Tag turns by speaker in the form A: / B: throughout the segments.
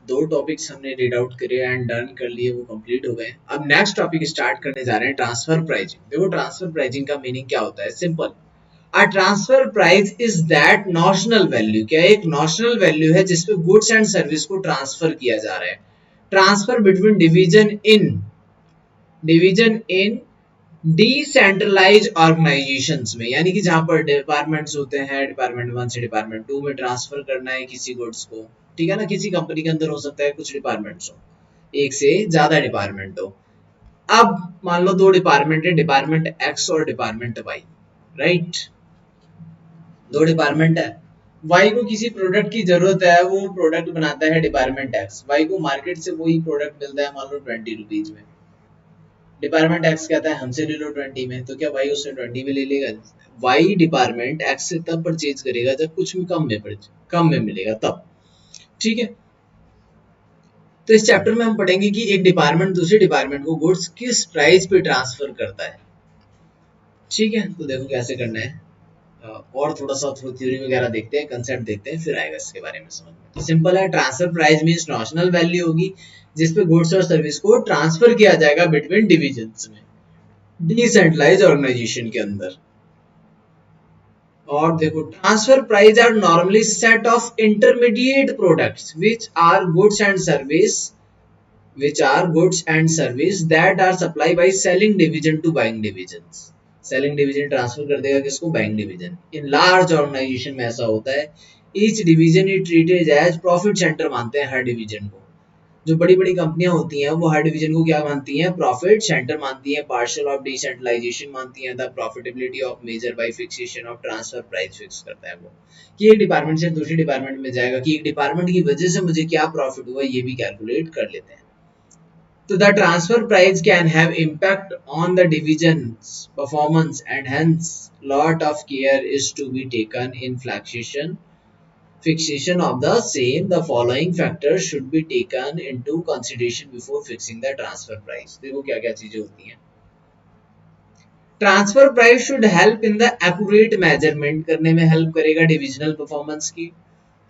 A: दो टॉपिक्स हमने read out करे एंड डन कर लिए, वो कंप्लीट हो गए। अब नेक्स्ट टॉपिक स्टार्ट करने जा रहे हैं, ट्रांसफर प्राइसिंग। देखो ट्रांसफर प्राइसिंग का मीनिंग क्या होता है, simple. A transfer price is that notional value, क्या एक नॉशनल वैल्यू है जिसपे गुड्स एंड सर्विस को ट्रांसफर किया जा रहा है। Transfer between division in decentralize organisations में, यानी कि जहां पर डिपार्टमेंट्स होते हैं, डिपार्टमेंट 1 से डिपार्टमेंट 2 में ट्रांसफर करना है किसी गुड्स को, ठीक है ना। किसी कंपनी के अंदर हो सकता है कुछ डिपार्टमेंट्स हो, एक से ज्यादा डिपार्टमेंट हो। अब मान लो दो डिपार्टमेंट है, डिपार्टमेंट एक्स और डिपार्टमेंट वाई, राइट। दो डिपार्टमेंट है, वाई को किसी प्रोडक्ट की जरूरत है, वो प्रोडक्ट बनाता है डिपार्टमेंट एक्स, वाई को मार्केट से वही प्रोडक्ट मिलता है मान लो 20 रुपीज में। डिपार्टमेंट एक्स कहता है हमसे ले लो 20 में, तो क्या वाई उससे 20 में ले लेगा? वाई डिपार्टमेंट एक्स से तब परचेज करेगा जब कुछ भी कम में मिलेगा तब, ठीक है। तो इस चैप्टर में हम पढ़ेंगे कि एक डिपार्टमेंट दूसरे डिपार्टमेंट को गुड्स किस प्राइस पे ट्रांसफर करता है, ठीक है। तो देखो कैसे करना है। और थोड़ा थ्योरी वगैरह देखते हैं, कंसेप्ट देखते हैं, फिर आएगा इसके बारे में समझ में। तो सिंपल है, transfer price means notional value होगी जिसपे गुड्स और सर्विस को ट्रांसफर किया जाएगा बिटवीन डिविजन्स में, डिसेंट्रलाइज ऑर्गेनाइजेशन के अंदर। और देखो transfer price are normally set of intermediate products which are goods and service that are supplied by selling division to buying divisions. Selling division transfer कर देगा किसको? Buying division. In large organisation में ऐसा होता है, each division is treated as profit centre मानते हैं हर division को। जो बड़ी बड़ी कंपनियां होती हैं वो हर डिवीजन को क्या मानती हैं? प्रॉफिट सेंटर मानती हैं। पार्शियल ऑफ डिसेंट्रलाइजेशन मानती हैं। The profitability of measure by fixation of transfer price fix करता है वो, कि एक डिपार्टमेंट से दूसरे डिपार्टमेंट में जाएगा, कि एक डिपार्टमेंट की वजह से मुझे क्या प्रॉफिट हुआ ये भी कैलकुलेट कर लेते हैं। So the transfer price can have impact on the division's performance, and hence lot of care is to be taken in fixation of the same. The following factors should be taken into consideration before fixing the transfer price. देखो क्या क्या चीजें होती हैं। Transfer price should help in the accurate measurement, करने में help करेगा divisional performance की।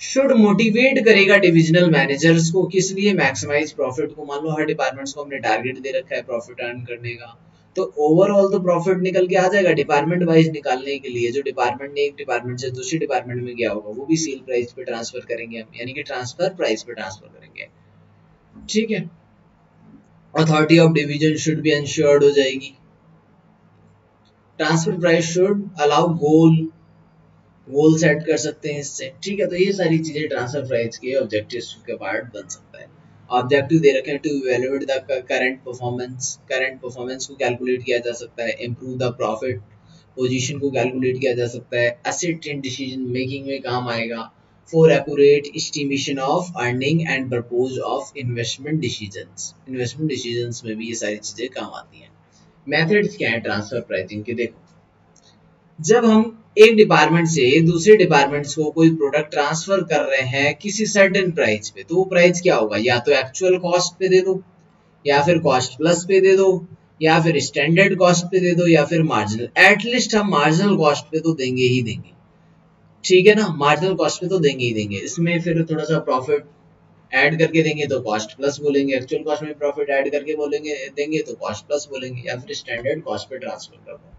A: शुड मोटिवेट करेगा डिविजनल मैनेजर्स को, किस लिए? मैक्सिमाइज प्रॉफिट को। मान लो हर डिपार्टमेंट्स को हमने टारगेट दे रखा है प्रॉफिट अर्न करने का, तो ओवरऑल तो प्रॉफिट निकल के आ जाएगा। डिपार्टमेंट वाइज निकालने के लिए जो डिपार्टमेंट ने एक डिपार्टमेंट से दूसरे डिपार्टमेंट में गया होगा वो भी सेल प्राइस पे ट्रांसफर करेंगे हम, यानी कि ट्रांसफर प्राइस पे ट्रांसफर करेंगे, ठीक है। Authority of division should be insured हो जाएगी। Transfer price should allow goal set कर सकते हैं इससे, ठीक है। तो ये सारी चीजें ट्रांसफर प्राइस के ऑब्जेक्टिव्स के पार्ट बन सकता है। ऑब्जेक्टिव दे रखे हैं to evaluate the current performance को कैलकुलेट किया जा सकता है, इंप्रूव द प्रॉफिट पोजीशन को कैलकुलेट किया जा सकता है, एसेट इन डिसीजन मेकिंग में काम आएगा, for accurate estimation of earning and purpose of investment decisions में भी ये सारी चीजें काम आती हैं। मेथड्स क्या है ट्रांसफर प्राइसिंग के? देखो जब हम एक डिपार्टमेंट से दूसरे डिपार्टमेंट्स को कोई प्रोडक्ट ट्रांसफर कर रहे हैं किसी सर्टेन प्राइस पे, तो वो प्राइस क्या होगा? या तो एक्चुअल कॉस्ट पे दे दो, या फिर कॉस्ट प्लस पे दे दो, या फिर स्टैंडर्ड कॉस्ट पे दे दो, या फिर मार्जिनल। एटलीस्ट हम मार्जिनल कॉस्ट पे तो देंगे ही देंगे, ठीक है ना। मार्जिनल कॉस्ट पे तो देंगे ही देंगे। इसमें फिर थोड़ा सा प्रॉफिट ऐड करके देंगे तो कॉस्ट प्लस बोलेंगे, एक्चुअल कॉस्ट में प्रॉफिट ऐड करके बोलेंगे देंगे तो कॉस्ट प्लस बोलेंगे, या फिर स्टैंडर्ड कॉस्ट पे ट्रांसफर कर दो।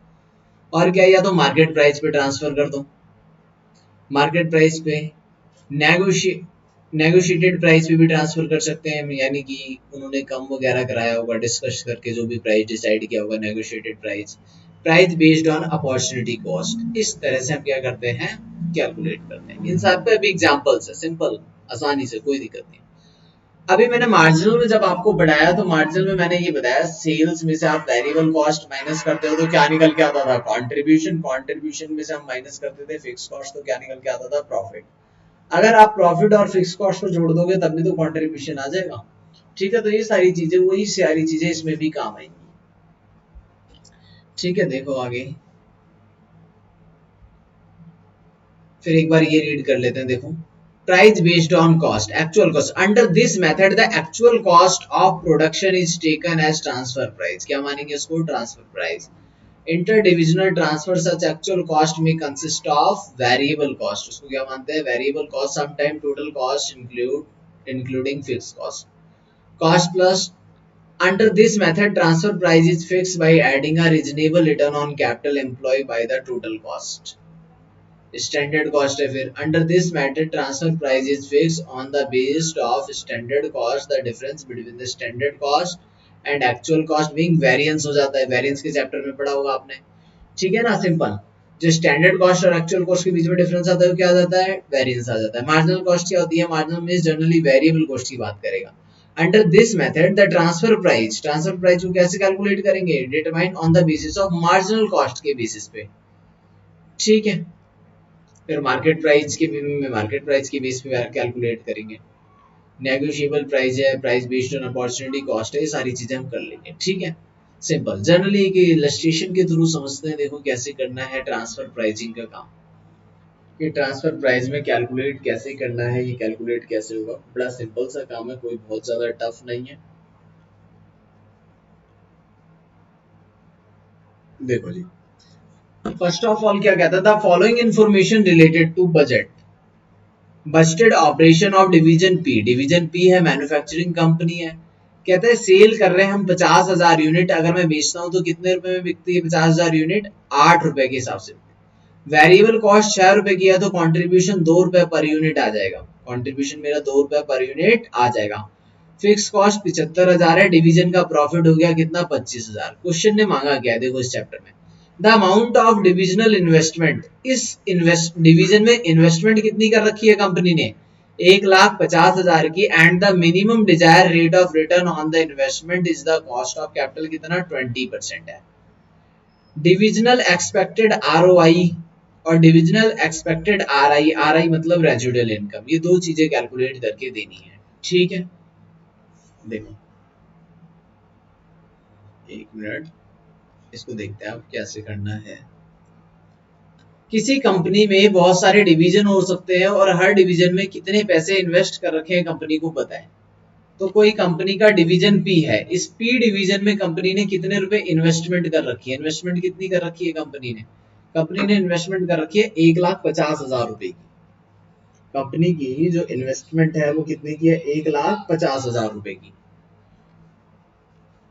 A: और क्या, या तो मार्केट प्राइस पे ट्रांसफर कर दो, मार्केट प्राइस पे नेगोशिएटेड प्राइस पे भी ट्रांसफर कर सकते हैं, यानी कि उन्होंने कम वगैरह कराया होगा डिस्कस करके, जो भी प्राइस डिसाइड किया होगा negotiated price. Price based on opportunity cost, इस तरह से हम क्या करते हैं? कैलकुलेट करते हैं। इन सब पे भी एग्जांपल्स है, सिंपल, आसानी से, कोई दिक्कत नहीं। अभी मैंने मार्जिनल में जब आपको बढ़ाया तो मार्जिनल में मैंने ये बताया सेल्स में से आप वेरिएबल कॉस्ट माइनस करते हो तो क्या निकल के आता था? कंट्रीब्यूशन में से हम माइनस करते थे फिक्स कॉस्ट, तो क्या निकल के आता था? प्रॉफिट। अगर आप प्रॉफिट और फिक्स कॉस्ट को जोड़ दोगे तब भी तो कंट्रीब्यूशन आ जाएगा, ठीक है। तो ये सारी चीजें, वही सारी चीजें इसमें भी काम आएंगी, ठीक है। देखो आगे फिर एक बार ये रीड कर लेते हैं। देखो price based on cost, actual cost. Under this method the actual cost of production is taken as transfer price, क्या मानेंगे इसको? Transfer price. Interdivisional transfer such actual cost में कंसिस्ट ऑफ वेरिएबल कॉस्ट, उसको क्या मानते हैं? Variable cost. Sometime total cost include including fixed cost. Cost plus. Under this method, transfer price is fixed by adding a reasonable return on capital employed by the total cost. Standard cost है फिर. Under this method, transfer price is fixed on the basis of standard cost. The difference between the standard cost and actual cost being variance हो जाता है. Variance के chapter में पढ़ा होगा आपने. ठीक है ना, सिंपल. जो स्टैंडर्ड कॉस्ट और एक्चुअल कॉस्ट के बीच में डिफरेंस आता है वो क्या आ जाता है, वेरिएंस आ जाता है. मार्जिनल कॉस्ट क्या होती है, marginal means generally variable cost की बात करेगा. Under this method the transfer price को कैसे कैलकुलेट करेंगे, determine on the basis of marginal cost के बेसिस पे. ठीक है. फिर मार्केट प्राइस के बेस पे कैलकुलेट करेंगे. नेगोशिएबल प्राइस है, price based on opportunity cost है, ये सारी चीजें हम कर लेंगे. ठीक है, सिंपल. जनरली एक इलस्ट्रेशन के थ्रू समझते हैं. देखो कैसे करना है ट्रांसफर प्राइसिंग का काम. कि ट्रांसफर प्राइस में कैलकुलेट कैसे करना है, ये कैलकुलेट कैसे होगा. बड़ा सिंपल सा काम है, कोई बहुत ज्यादा टफ नहीं है. देखो जी, फर्स्ट ऑफ ऑल क्या कहता था, following information related to budget. Budgeted operation of division P. Division P है मैन्युफैक्चरिंग कंपनी है. कहते हैं सेल कर रहे हैं हम 50,000 यूनिट. अगर मैं बेचता हूं तो कितने रुपए में बिकती है 50,000 यूनिट, 8 रुपए के हिसाब से. वेरिएबल कॉस्ट 6 रुपए की है तो कंट्रीब्यूशन 2 रुपए पर यूनिट आ जाएगा. कंट्रीब्यूशन मेरा 2 रुपए पर यूनिट आ जाएगा. फिक्स कॉस्ट 75,000 है. डिवीजन का प्रॉफिट हो गया कितना, 25,000. क्वेश्चन ने मांगा क्या, देखो इस चैप्टर में, the amount of divisional investment. इस डिवीजन में इन्वेस्टमेंट कितनी कर रखी है कंपनी ने, 1,50,000 की. And the minimum desire rate of return on the investment is the cost of capital, कितना 20% है. डिविजनल एक्सपेक्टेड आरओआई और डिविजनल एक्सपेक्टेड आरआई. आरआई मतलब रेजिडुअल इनकम. ये दो चीजें कैलकुलेट करके देनी है. ठीक है, देखो एक मिनट, इसको देखते हैं आप कैसे करना है. किसी कंपनी में बहुत सारे डिवीजन हो सकते हैं और हर डिवीजन में कितने पैसे इन्वेस्ट कर रखे हैं कंपनी को पता है. तो कोई कंपनी का डिवीजन पी है. इस पी डिवीजन में कंपनी ने कितने रुपए इन्वेस्टमेंट कर रखी है. इन्वेस्टमेंट कितनी कर रखी है कंपनी ने, कंपनी ने इन्वेस्टमेंट कर रखी है 1,50,000 रुपए की. कंपनी की जो इन्वेस्टमेंट है वो कितने की है, 1,50,000 रुपए की.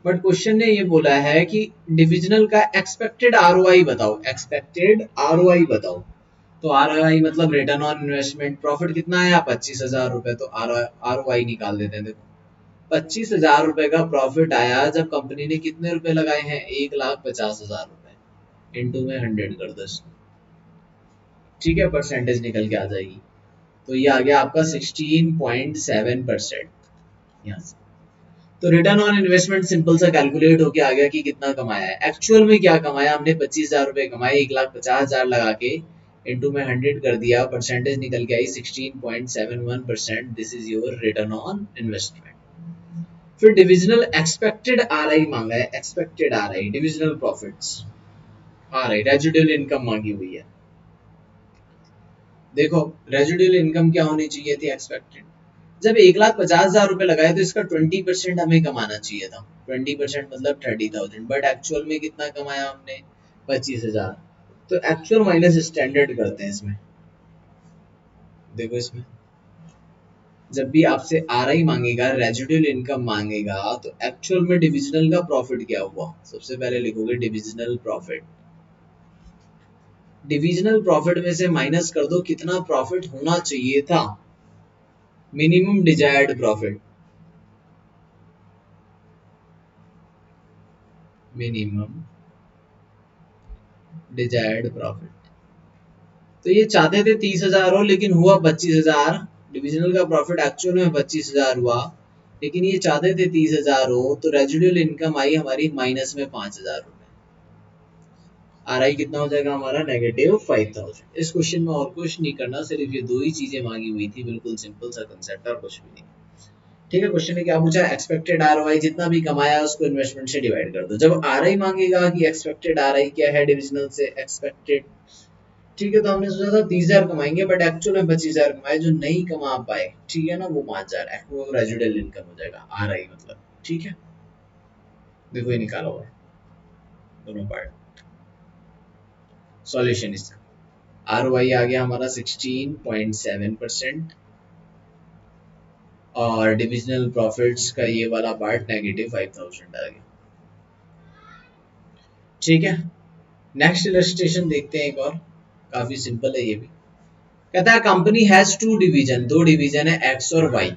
A: बट क्वेश्चन ने ये बोला है कि डिविजनल का एक्सपेक्टेड आरओआई बताओ. एक्सपेक्टेड आरओआई बताओ. तो आरओआई मतलब रिटर्न ऑन इन्वेस्टमेंट. प्रॉफिट कितना आया, 25,000 रुपए. तो आरओआई निकाल देते हैं. देखो 25,000 रुपए का प्रॉफिट आया जब कंपनी ने कितने रुपए लगाए हैं, 1,50,000 रुपए. इंटू में 100 कर दो इसको. ठीक है, परसेंटेज निकल के आ जाएगी. तो ये आ गया आपका 16.7%. यहाँ से तो रिटर्न ऑन इन्वेस्टमेंट सिंपल सा कैलकुलेट होके आ गया कि कितना कमाया है. एक्चुअल में क्या कमाया हमने, 25,000 रुपए कमाए. 1,50,000 लगा के इंटू में 100 कर दिया, परसेंटेज निकल के आई 16.71%. This is your return on investment. फिर डिविजनल एक्सपेक्टेड आरआई मांगा है. Expected RI divisional profits, RI residual income मांगी हुई है. देखो रेजिडुअल इनकम क्या होनी चाहिए थी, एक्सपेक्टेड. जब 1,50,000 रुपए लगाए तो इसका 20% हमें कमाना चाहिए था. 20% मतलब 30,000. बट एक्चुअल में कितना कमाया हमने, 25,000. तो एक्चुअल माइनस स्टैंडर्ड करते हैं इसमें. देखो इसमें जब भी आपसे आरआई मांगेगा, रेजिडुअल इनकम मांगेगा, तो एक्चुअल में डिविजनल का प्रॉफिट क्या हुआ, सबसे पहले लिखोगे डिविजनल प्रॉफिट. डिविजनल प्रॉफिट में से माइनस कर दो कितना प्रॉफिट होना चाहिए था, minimum desired profit. Minimum desired profit. तो ये चाहते थे 30,000 हो लेकिन हुआ 25,000. डिविजनल का प्रॉफिट एक्चुअल में 25,000 हुआ लेकिन ये चाहते थे 30,000 हो. तो रेजिडुअल इनकम आई हमारी माइनस में 5,000 रुपए. आरआई कितना हो जाएगा हमारा, -5,000. इस क्वेश्चन में और कुछ नहीं करना, सिर्फ ये दो ही चीजें मांगी हुई थी. बिल्कुल सिंपल सा कंसेप्ट और कुछ भी नहीं. ठीक है, क्वेश्चन ने क्या पूछा, एक्सपेक्टेड आरओआई जितना भी कमाया उसको इन्वेस्टमेंट से डिवाइड कर दो. जब आरआई मांगेगा कि एक्सपेक्टेड आरआई क्या है डिविजनल से, एक्सपेक्टेड. ठीक है, तो हमने सोचा था 30,000 कमाएंगे बट एक्चुअल में 25,000 कमाए. जो नहीं कमा पाए, ठीक है ना, वो 5,000 है, वो रेजिडुअल इनकम हो जाएगा आरआई मतलब. ठीक है, देखो ये निकाला हुआ है दोनों पार्ट. सॉल्यूशन इसका आरओआई आ गया हमारा 16.7%. और डिविजनल प्रॉफिट्स का ये वाला पार्ट -5000 आ गया। ठीक है, नेक्स्ट इलस्ट्रेशन देखते हैं एक और, काफी सिंपल है ये भी। कहता है कंपनी हैज टू डिवीजन, दो डिवीजन है एक्स और वाई।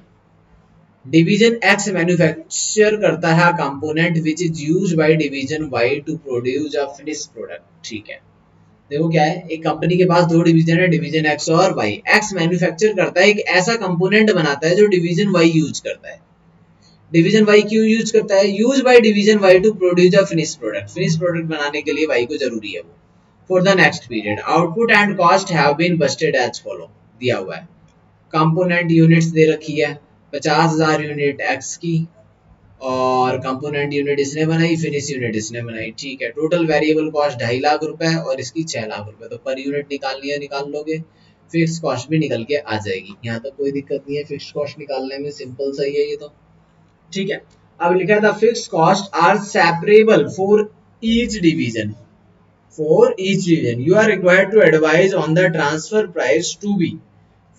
A: डिवीजन एक्स मैन्युफैक्चर करता है component which is used by division Y to produce a finish product. ठीक है, देखो क्या है, एक कंपनी के पास दो डिवीजन है, डिवीजन एक्स और वाई। एक्स मैन्युफैक्चर करता है एक ऐसा कंपोनेंट बनाता है जो डिवीजन वाई यूज करता है। डिवीजन वाई क्यों यूज करता है? Use by division Y to produce a finish product, finish product बनाने के लिए वाई को जरूरी है वो। For the next period output and cost have been budgeted as follow, दिया हुआ है। कंपोनेंट यूनिट्स दे रखी है 50,000 यूनिट एक्स की, और कंपोनेंट यूनिट इसने बनाई, फिनिश यूनिट इसने बनाई। ठीक है, टोटल वेरिएबल कॉस्ट 2.5 लाख रुपए और इसकी 6 लाख रुपए। तो पर यूनिट निकालनी है, निकाल लोगे। फिक्स कॉस्ट भी निकल के आ जाएगी, यहाँ तक कोई दिक्कत नहीं है। फिक्स कॉस्ट निकालने में सिंपल सही है ये तो। ठीक है, अब लिखा था fix cost are separable for each division. For each division you are required to advise on the transfer price to be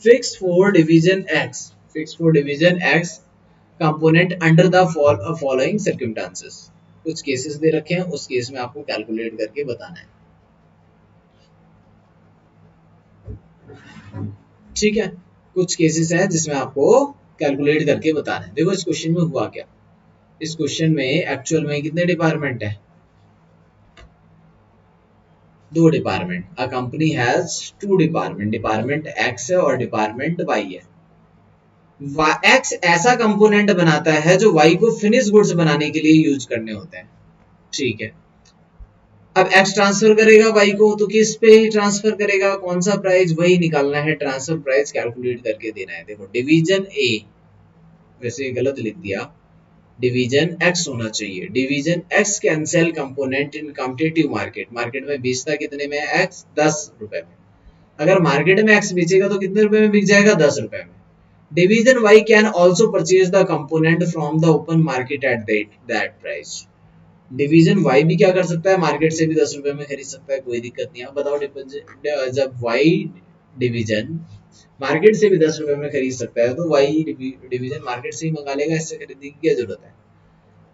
A: fix for division X, fix for division X component under the following circumstances. कुछ cases दे रखे हैं, उस case में आपको calculate करके बताना है। ठीक है, कुछ केसेस हैं जिसमें आपको कैलकुलेट करके बताना है। देखो इस क्वेश्चन में हुआ क्या, इस क्वेश्चन में एक्चुअल में कितने डिपार्टमेंट है? दो department. A company has two department, department X है और डिपार्टमेंट वाई है। एक्स ऐसा कंपोनेंट बनाता है जो वाई को फिनिश गुड्स बनाने के लिए यूज करने होते हैं। ठीक है, अब एक्स ट्रांसफर करेगा वाई को, तो किस पे ही ट्रांसफर करेगा, कौन सा प्राइस, वही निकालना है। ट्रांसफर प्राइस कैलकुलेट करके देना है। देखो डिवीजन ए, वैसे गलत लिख दिया, डिवीजन एक्स होना चाहिए। Division x can sell component in competitive market, market में बेचता कितने में एक्स? 10 रुपए में। अगर मार्केट में एक्स बेचेगा तो कितने रुपए में बिक जाएगा? 10 रुपए में। Division Y can also purchase the component from the open market at that price. Division Y भी क्या कर सकता है? मार्केट से भी 10 रुपए में खरीद सकता है, कोई दिक्कत नहीं है। बताओ, जब वाई डिवीजन मार्केट से भी 10 रुपए में खरीद सकता है तो वाई डिवीजन मार्केट से ही मंगा लेगा, इससे खरीदने की क्या जरूरत है।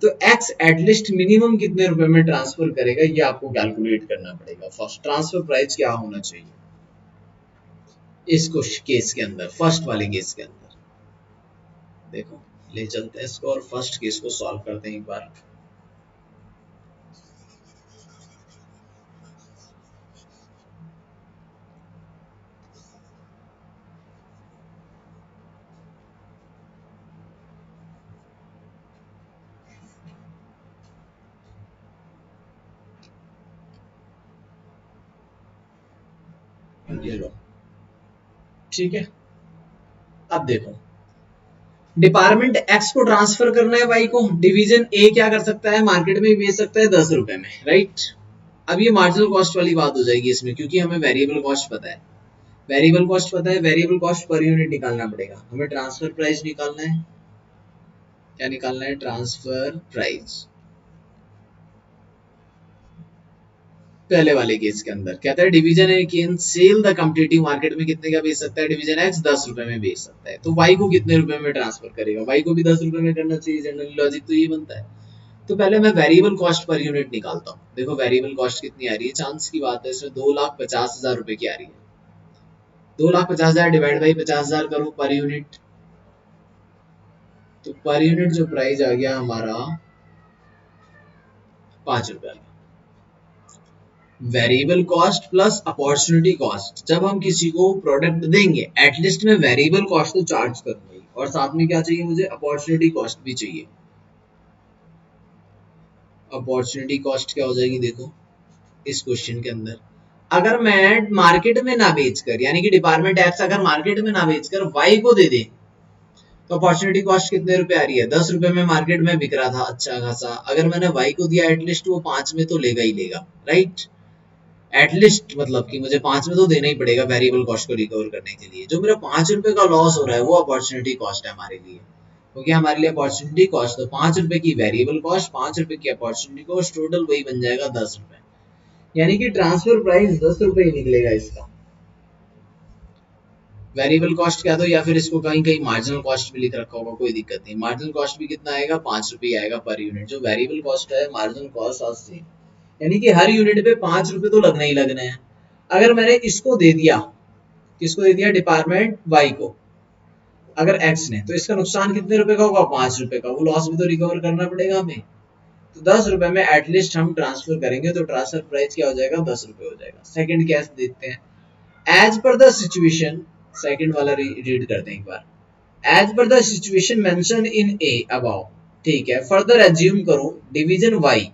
A: तो एक्स एटलीस्ट मिनिमम कितने रुपए में ट्रांसफर करेगा ये आपको कैलकुलेट करना पड़ेगा। फर्स्ट ट्रांसफर प्राइस क्या होना चाहिए इस केस के अंदर, फर्स्ट वाले केस के अंदर। देखो ले चलते हैं इसको और फर्स्ट केस को सॉल्व करते हैं एक बार। ये लो, ठीक है। अब देखो डिपार्टमेंट एक्स को ट्रांसफर करना है वाई को, डिवीजन ए क्या कर सकता है? मार्केट में बेच सकता है 10 रुपए में, राइट। अब ये मार्जिनल कॉस्ट वाली बात हो जाएगी इसमें, क्योंकि हमें वेरिएबल कॉस्ट पता है। वेरिएबल कॉस्ट पता है, वेरिएबल कॉस्ट पर यूनिट निकालना पड़ेगा। हमें ट्रांसफर प्राइस निकालना है। क्या निकालना है? Transfer price. पहले वाले केस के अंदर कहता है division A can sell the competitive market में कितने का बेच सकता है? डिवीजन एक्स 10 रुपए में बेच सकता है। तो वाई को कितने रुपए में ट्रांसफर करेगा? वाई को भी 10 रुपए में करना चाहिए, जनरली लॉजिक तो ये बनता है। तो पहले मैं वेरिएबल कॉस्ट पर यूनिट निकालता हूँ। देखो वेरिएबल कॉस्ट कितनी आ रही है, चांस की बात है, इसमें 2,50,000 रुपए की आ रही है। 2,50,000 डिवाइड बाई 50,000 करो पर यूनिट, तो पर यूनिट जो प्राइस आ गया हमारा 5 रुपए। Variable cost plus opportunity cost, जब हम किसी को प्रोडक्ट देंगे एटलीस्ट मैं वेरिएबल कॉस्ट तो चार्ज करूंगी, और साथ में क्या चाहिए मुझे? अपॉर्चुनिटी कॉस्ट भी चाहिए। अपॉर्चुनिटी कॉस्ट क्या हो जाएगी? देखो इस क्वेश्चन के अंदर अगर मैं मार्केट में ना बेचकर, यानी कि डिपार्टमेंट एक्स अगर मार्केट में ना बेचकर वाई को दे दे, तो अपॉर्चुनिटी कॉस्ट कितने रुपए आ रही है? 10 रुपए में मार्केट में बिक रहा था अच्छा खासा, अगर मैंने वाई को दिया एटलीस्ट वो 5 में तो लेगा ही लेगा, राइट। एटलीस्ट मतलब कि मुझे 5 में तो देना ही पड़ेगा वेरिएबल कॉस्ट को रिकवर करने के लिए। जो मेरा 5 रुपए का लॉस हो रहा है वो अपॉर्चुनिटी कॉस्ट है हमारे लिए, क्योंकि हमारे लिए अपॉर्चुनिटी कॉस्ट तो 5 रुपए की वेरिएबल कॉस्ट, 5 रुपए की अपॉर्चुनिटी कॉस्ट, टोटल वही बन जाएगा 10 रुपए। यानी कि ट्रांसफर प्राइस 10 रुपए ही निकलेगा इसका। वेरिएबल कॉस्ट कह दो या फिर इसको कहीं कहीं मार्जिनल कॉस्ट भी लिख रखा होगा, कोई दिक्कत नहीं। मार्जिनल कॉस्ट भी कितना आएगा, 5 रुपये आएगा पर यूनिट। जो वेरिएबल कॉस्ट है मार्जिनल कॉस्ट और सेम, यानी कि हर यूनिट पे 5 रुपये तो लगने ही लगने हैं। अगर मैंने इसको दे दिया, किसको दे दिया, डिपार्टमेंट वाई को, अगर एक्स ने, तो इसका नुकसान कितने रुपए का होगा, 5 रुपए का। वो लॉस भी तो रिकवर करना पड़ेगा हमें। तो 10 रुपए में एटलीस्ट हम ट्रांसफर करेंगे, तो ट्रांसफर प्राइस क्या हो जाएगा, 10 रुपए हो जाएगा। सेकंड केस देखते हैं। As per the situation, second वाला रीड करते हैं एक बार। As per the situation mention in a above, ठीक है। फर्दर एज्यूम करो division Y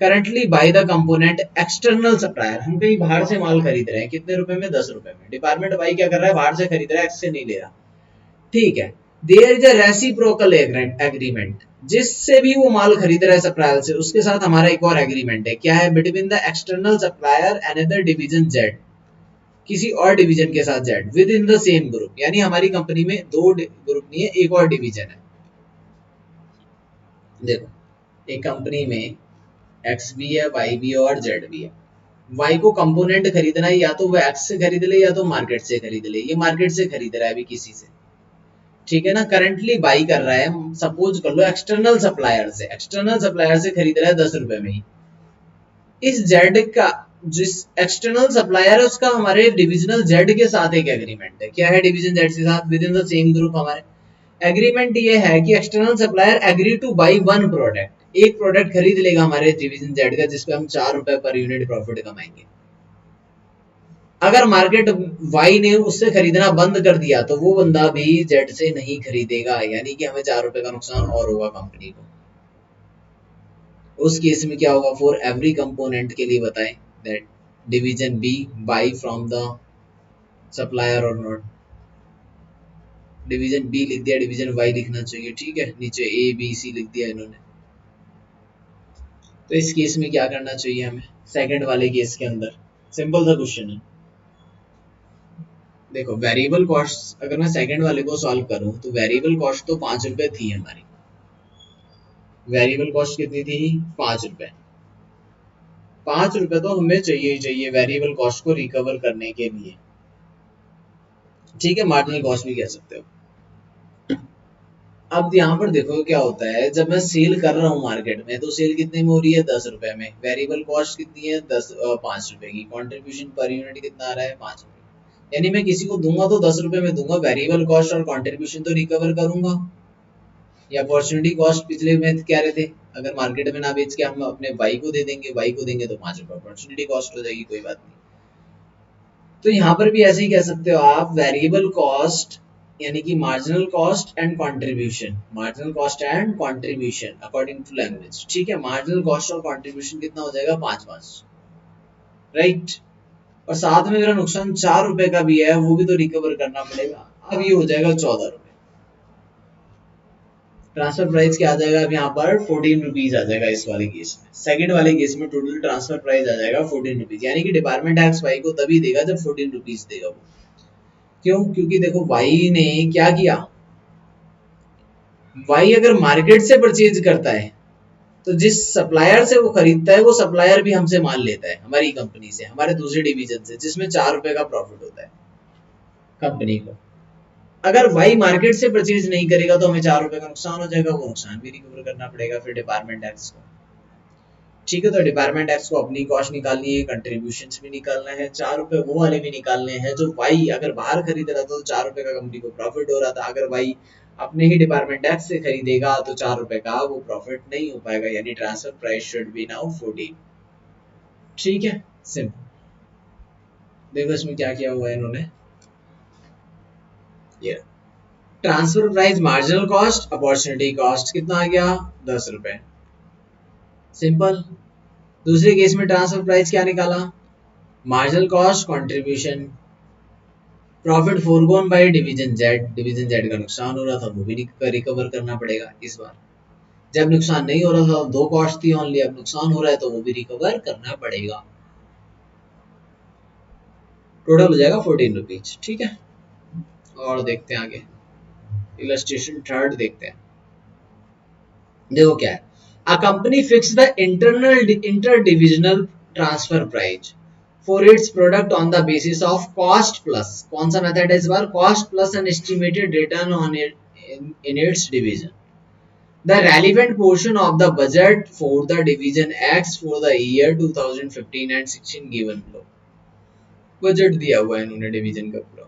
A: currently buy the component external supplier. हम कहीं बाहर से माल खरीद रहे हैं, कितने रुपए में, 10 रुपए में। डिपार्टमेंट वाई क्या कर रहा है, बाहर से खरीद रहा है, एक्स से नहीं ले रहा, ठीक है। There is a reciprocal agreement, जिससे भी वो माल खरीद रहा है सप्लायर से, उसके साथ हमारा एक और एग्रीमेंट है। क्या है, between the external supplier and other division Z, किसी और डिवीजन के साथ Z, with in the same group. यानी हमारी कंपनी में दो ग्रुप नहीं है, एक और डिवीजन है। देखो, एक कंपनी में एक्स भी है, वाई भी है और जेड भी है। वाई को कंपोनेंट खरीदना है, या तो वो एक्स से खरीद ले या तो मार्केट से खरीद ले। ये मार्केट से खरीद रहा है अभी किसी से, ठीक है ना। करंटली बाई कर रहा है, सपोज कर लो एक्सटर्नल सप्लायर से, एक्सटर्नल सप्लायर से खरीद रहा है 10 रुपए में ही। इस जेड का, जिस एक्सटर्नल सप्लायर है उसका हमारे डिविजनल जेड के साथ एक एग्रीमेंट है। क्या है, डिवीजन जेड के साथ, within the same group. हमारे एग्रीमेंट ये है कि external supplier agree to buy one product, एक प्रोडक्ट खरीद लेगा हमारे डिवीजन जेड का, जिसपे हम 4 रुपए पर यूनिट प्रॉफिट कमाएंगे। अगर मार्केट वाई ने उससे खरीदना बंद कर दिया, तो वो बंदा भी जेड से नहीं खरीदेगा, यानी कि हमें 4 रुपए का नुकसान और होगा कंपनी को। उस केस में क्या होगा, फॉर एवरी कंपोनेंट के लिए बताएं that division B buy from the supplier और नॉट। डिवीजन बी लिख दिया, डिवीजन वाई लिखना चाहिए, ठीक है। नीचे ए बी सी लिख दिया इन्होंने। तो इस केस में क्या करना चाहिए हमें, सेकंड वाले केस के अंदर सिंपल सा क्वेश्चन है। देखो, वेरिएबल कॉस्ट अगर मैं सेकंड वाले को सॉल्व करूं, तो वेरिएबल कॉस्ट तो 5 रुपए थी हमारी। वेरिएबल कॉस्ट कितनी थी, 5 रुपए। 5 रुपए तो हमें चाहिए ही चाहिए वेरिएबल कॉस्ट को रिकवर करने के लिए, ठीक है। मार्जिनल कॉस्ट भी कह सकते हो। अब यहाँ पर देखो क्या होता है, जब मैं सेल कर रहा हूँ मार्केट में, तो सेल कितने में हो रही है, 10 रुपए में। वेरिएबल कॉस्ट कितनी है, 5 रुपए की। कंट्रीब्यूशन पर यूनिट कितना आ रहा है, 5 रुपए। यानी मैं किसी को दूंगा तो 10 रुपए में दूंगा, वेरिएबल कॉस्ट और कंट्रीब्यूशन तो रिकवर करूंगा। या अपॉर्चुनिटी कॉस्ट पिछले में कह रहे थे, अगर मार्केट में ना बेच के हम अपने वाई को दे देंगे, वाई को देंगे तो 5 रुपए अपॉर्चुनिटी कॉस्ट हो जाएगी, कोई बात नहीं। तो यहाँ पर भी ऐसे ही कह सकते हो आप, वेरिएबल कॉस्ट यानी कि marginal cost and contribution, marginal cost and contribution according to language, ठीक है। मार्जिनल कॉस्ट और कंट्रीब्यूशन कितना हो जाएगा, 5 5, राइट। और साथ में मेरा नुकसान 4 रुपए का भी है, वो भी तो रिकवर करना पड़ेगा। अब ये हो जाएगा 14 रुपए। ट्रांसफर प्राइस क्या आ जाएगा, अब यहाँ पर 14 रुपीज आ जाएगा इस वाले केस में। सेकंड वाले केस में टोटल ट्रांसफर प्राइस आ जाएगा 14 रुपीज, यानी कि डिपार्टमेंट एक्स वाई को तभी देगा जब 14 रुपीज देगा वो। क्यों, क्योंकि देखो वाई ने क्या किया, वाई अगर मार्केट से परचेज करता है, तो जिस सप्लायर से वो खरीदता है, वो सप्लायर भी हमसे माल लेता है, हमारी कंपनी से, हमारे दूसरे डिवीजन से, जिसमें 4 रुपए का प्रॉफिट होता है कंपनी को। अगर वाई मार्केट से परचेज नहीं करेगा, तो हमें 4 रुपए का नुकसान हो जाएगा, वो नुकसान भी रिकवर करना पड़ेगा फिर डिपार्टमेंट एक्स को, ठीक है। तो डिपार्टमेंट एक्स को अपनी कॉस्ट निकालनी है, कंट्रीब्यूशन भी निकालना है, 4 रुपए वो वाले भी निकालने हैं जो वाई अगर बाहर खरीद रहा था तो 4 रुपए का कंपनी को प्रॉफिट हो रहा था। अगर वाई अपने ही डिपार्टमेंट एक्स से खरीदेगा तो 4 रुपए का वो प्रॉफिट नहीं हो पाएगा, यानी transfer price should be now 14, ठीक है। सिंपल। देखो इसमें क्या किया हुआ है इन्होंने, ये transfer price marginal cost opportunity cost कितना आ गया, 10 रुपए, सिंपल। दूसरे केस में ट्रांसफर प्राइस क्या निकाला, marginal cost contribution, profit forgone by division Z, division Z का नुकसान हो रहा था, वो भी रिकवर करना पड़ेगा इस बार। जब नुकसान नहीं हो रहा था, दो कॉस्ट थी ओनली, अब नुकसान हो रहा है तो वो भी रिकवर करना पड़ेगा। टोटल हो जाएगा 14 रुपीज, ठीक है। और देखते हैं आगे, इलस्ट्रेशन थर्ड देखते हैं। देखो क्या है, a company fix the interdivisional transfer price for its product on the basis of cost plus, कौन सा मेथड है इस बार, cost plus an estimated return on it in its division, the relevant portion of the budget for the division X for the year 2015 and 16 given below. Budget दिया हुआ है इन्होंने division का पूरा।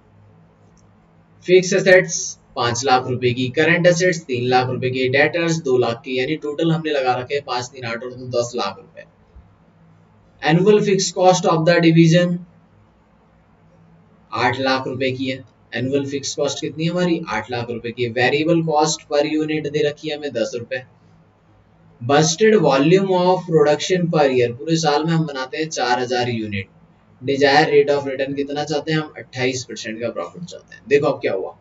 A: फिक्स एसेट्स 5 लाख रुपए की, करंट एसेट्स 3 लाख रुपए की, डेटर्स 2 लाख की, यानी टोटल हमने लगा रखे हैं 5 3 8 और 10 लाख रुपए। Annual fix cost of the division 8 lakh रुपए की है। एनुअल फिक्स कॉस्ट कितनी है हमारी, 8 लाख रुपए की। वेरिएबल कॉस्ट पर यूनिट दे रखी है हमें 10 रुपए। Budgeted volume of production per year, पूरे साल में हम बनाते हैं 4000 unit. Desire rate of return कितना चाहते हैं हम, 28% का प्रॉफिट चाहते हैं। देखो अब क्या हुआ,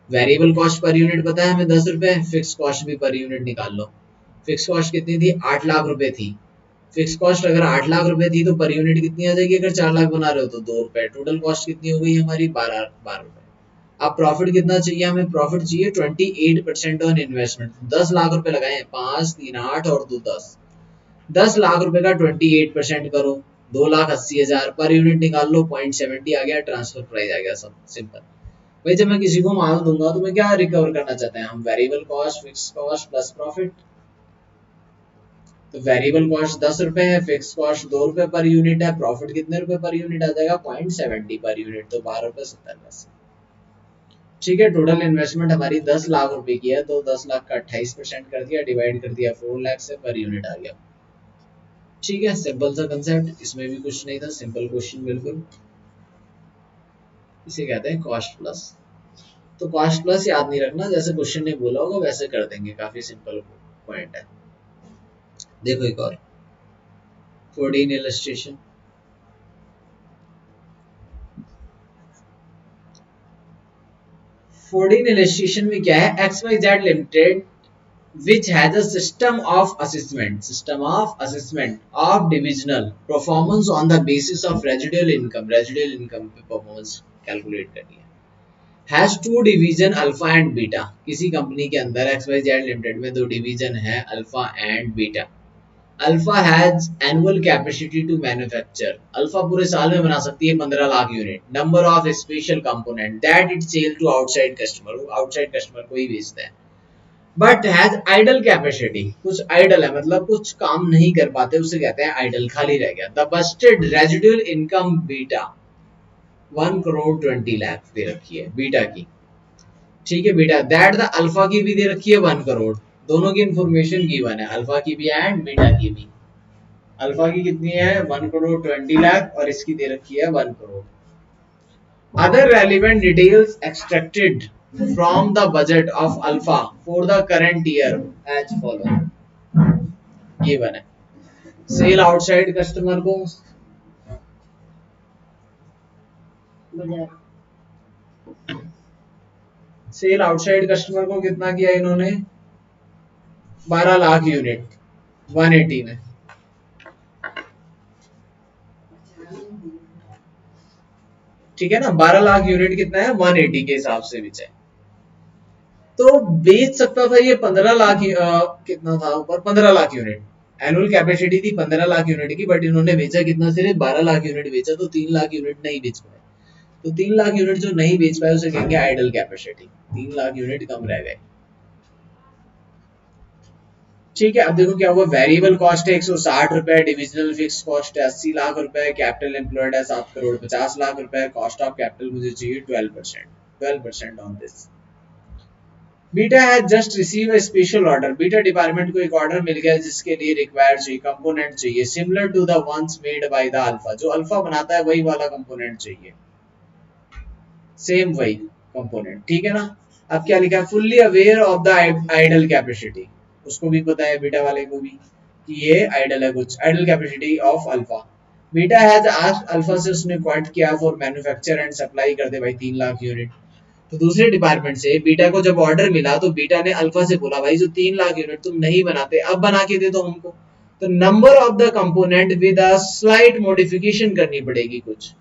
A: वेरिएबल कॉस्ट पर यूनिट पता है हमें 10 रुपए, फिक्स कॉस्ट भी पर यूनिट निकाल लो। फिक्स कॉस्ट कितनी थी, 8 लाख रुपए थी। फिक्स कॉस्ट अगर 8 लाख रुपए थी तो पर यूनिट कितनी आ जाएगी, अगर 4 लाख बना रहे हो तो 2 रुपए। टोटल कॉस्ट कितनी हो गई हमारी, 12 रुपए। अब प्रॉफिट कितना चाहिए हमें, प्रॉफिट चाहिए 28% ऑन इन्वेस्टमेंट। 10 लाख रुपए लगाए, 5 3 8 और 2 10, 10 लाख रुपए का 28% करो, 2,80,000 पर यूनिट निकाल लो, 0.70 आ गया, ट्रांसफर प्राइस आ गया। सब सिंपल। भाई जब मैं किसी को माल दूंगा तो मैं क्या रिकवर करना चाहते हैं हम, variable cost, fix cost plus profit. तो वेरिएबल कॉस्ट 10 रुपए है, फिक्स कॉस्ट 2 रुपए पर यूनिट है, प्रॉफिट कितने रुपए पर यूनिट आ जाएगा, 0.70 पर यूनिट, तो 12 रुपए 70 पैसे। ठीक है, टोटल इन्वेस्टमेंट हमारी 10 लाख रुपए की है, तो 10 लाख का 28% कर दिया, डिवाइड कर दिया 4 लाख से, पर यूनिट आ गया। ठीक है, सिंपल सा कंसेप्ट, इसमें भी कुछ नहीं था, सिंपल क्वेश्चन बिल्कुल। इसे कहते हैं कॉस्ट प्लस। तो कॉस्ट प्लस याद नहीं रखना, जैसे क्वेश्चन ने बोला होगा वैसे कर देंगे, काफी सिंपल पॉइंट है। देखो एक और 14 इलस्ट्रेशन। 14 इलस्ट्रेशन में क्या है, XYZ limited which has a system of assessment of divisional performance on the basis of residual income पे performance calculate करनी है। has two division alpha and beta, किसी कंपनी के अंदर XYZ लिमिटेड में 2 डिवीजन है, alpha and beta. Alpha has annual capacity to manufacture, alpha पूरे साल में बना सकती है 15 lakh unit. Number of special component that it sell to outside customer, outside customer को ही बेचता है। बट हैज आइडल कैपेसिटी, कुछ आइडल है मतलब कुछ काम नहीं कर पाते, उसे कहते हैं आइडल, खाली रह गया। The Busted residual income beta 1,20,00,000 दे रखी है बीटा की। ठीक है बेटा, दैट द अल्फा की भी दे रखी है 1 करोड़। दोनों की इंफॉर्मेशन गिवन है, अल्फा की भी एंड बीटा की भी। अल्फा की कितनी है 1,20,00,000 और इसकी दे रखी है 1 crore. Other relevant details extracted from the budget of Alpha for the current year as follow. Given है सेल आउटसाइड कस्टमर को, सेल आउटसाइड कस्टमर को कितना किया इन्होंने, 12 लाख यूनिट 180 में। ठीक है ना, 12 लाख यूनिट कितना है 180 के हिसाब से बेचा, तो बेच सकता था ये 15 लाख कितना था ऊपर 15 लाख यूनिट। एनुअल कैपेसिटी थी 15 लाख यूनिट की, बट इन्होंने बेचा कितना, सिर्फ 12 लाख यूनिट बेचा, तो 3 लाख यूनिट नहीं बेच पाए। तो 3 लाख यूनिट जो नहीं बेच पाए उसे कहेंगे आइडल कैपेसिटी, 3 लाख यूनिट कम रह गए। ठीक है, अब देखो क्या हुआ, वेरिएबल कॉस्ट है 160 रुपए, डिविजनल फिक्स कॉस्ट है 80 लाख रुपए, कैपिटल एम्प्लॉयड है 7 करोड़ 50 लाख रुपए, कॉस्ट ऑफ कैपिटल मुझे चाहिए 12% on this. Beta has just receive a special order, beta department को एक ऑर्डर मिल गया जिसके लिए रिक्वायर्ड चाहिए कंपोनेंट चाहिए, similar to the ones made by the alpha, जो अल्फा बनाता है वही वाला कंपोनेंट चाहिए, सेम वही कंपोनेंट। ठीक है ना, अब क्या लिखा है, fully aware of the idle capacity, उसको भी पता है बीटा वाले को भी कि ये आइडल है, कुछ idle capacity of alpha. Beta has asked alpha से, उसने क्वांट किया फॉर मैन्युफैक्चर एंड सप्लाई कर दे भाई 3 लाख यूनिट। तो दूसरे डिपार्टमेंट से बीटा को जब ऑर्डर मिला तो बीटा ने अल्फा से बोला भाई जो 3 लाख यूनिट तुम नहीं बनाते अब बना के दे दो हमको। तो number of the component with a slight modification करनी पड़ेगी कुछ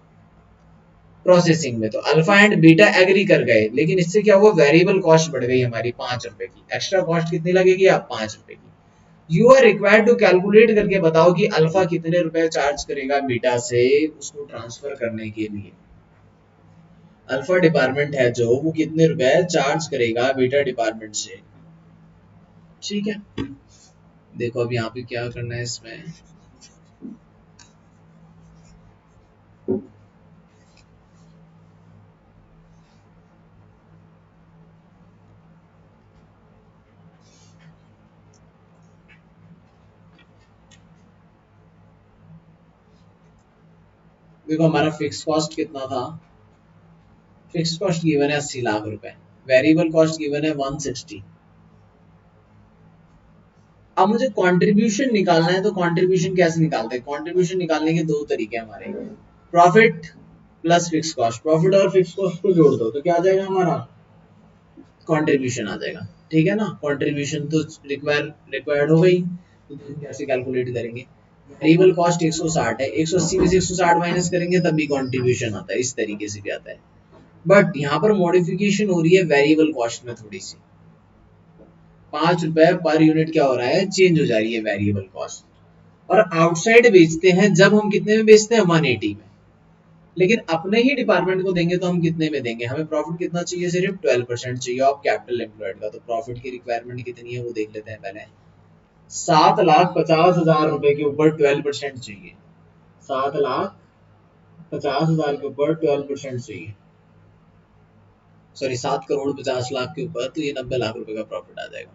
A: प्रोसेसिंग में। तो अल्फा एंड बीटा एग्री कर गए, लेकिन इससे क्या हुआ, वेरिएबल कॉस्ट बढ़ गई हमारी 5 रुपए की। एक्स्ट्रा कॉस्ट कितनी लगेगी, आप 5 रुपए की। You are required to calculate करके बताओ कि अल्फा कितने रुपए चार्ज करेगा बीटा से उसको ट्रांसफर करने के लिए। अल्फा डिपार्टमेंट है जो वो कितने रुपए चार्ज करेगा बीटा डिपार्टमेंट से। ठीक है, देखो अब यहाँ पे क्या करना है इसमें। देखो हमारा फिक्स कॉस्ट कितना था, फिक्स कॉस्ट गिवन है 80 लाख रुपए, वेरिएबल कॉस्ट गिवन है 160। अब मुझे कंट्रीब्यूशन निकालना है, तो कंट्रीब्यूशन कैसे निकालते हैं? कंट्रीब्यूशन निकालने के दो तरीके हैं हमारे, profit plus fix cost. Profit और फिक्स कॉस्ट को जोड़ दो तो क्या आ जाएगा हमारा, कंट्रीब्यूशन आ जाएगा। ठीक है ना, कंट्रीब्यूशन तो रिक्वायर्ड हो गई, तो कैसे कैलकुलेट करेंगे। वेरिएबल कॉस्ट 160 है, 180 में से 160 माइनस करेंगे तभी कंट्रीब्यूशन आता है, इस तरीके से भी आता है। बट यहाँ पर मॉडिफिकेशन हो रही है वेरिएबल कॉस्ट में थोड़ी सी, 5 रुपए पर यूनिट क्या हो रहा है, चेंज हो जा रही है वेरिएबल कॉस्ट। और आउटसाइड बेचते हैं जब हम कितने में बेचते हैं, 180 में। लेकिन अपने ही डिपार्टमेंट को देंगे तो हम कितने में देंगे, हमें प्रॉफिट कितना चाहिए, सिर्फ 12% चाहिए ऑफ कैपिटल एम्प्लॉयड का। तो प्रॉफिट की रिक्वायरमेंट कितनी है वो देख लेते हैं पहले। 7,50,000 रुपए के ऊपर 12% चाहिए, 7,50,000 के ऊपर 12% चाहिए, सॉरी 7,50,00,000 के ऊपर, तो ये 90 लाख रुपए का प्रॉफिट आ जाएगा।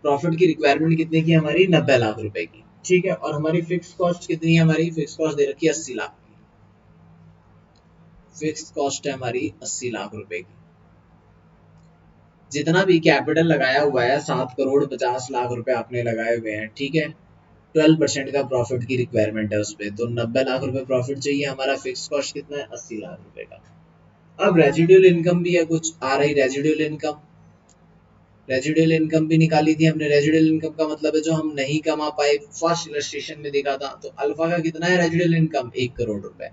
A: प्रॉफिट की रिक्वायरमेंट कितने की हमारी, 90 लाख रुपए की। ठीक है, और हमारी फिक्स कॉस्ट कितनी है, हमारी फिक्स कॉस्ट दे रखी है 80 लाख की। फिक्स कॉस्ट है हमारी 80 लाख रुपए की। जितना भी कैपिटल लगाया हुआ है 7,50,00,000 रुपए आपने लगाए हुए हैं, ठीक है, 12% का प्रॉफिट की रिक्वायरमेंट है उस पर, तो 90 लाख रुपए प्रॉफिट चाहिए। हमारा फिक्स कॉस्ट कितना है, 80 लाख रुपए का। अब रेजिडुअल इनकम भी है कुछ आ रही, रेजिडुअल इनकम, रेजिडुअल इनकम भी निकाली थी हमने। रेजिडुअल इनकम का मतलब है जो हम नहीं कमा पाए, फर्स्ट इलस्ट्रेशन में देखा था। तो अल्फा का कितना है रेजिडुअल इनकम, 1 करोड़ रुपए।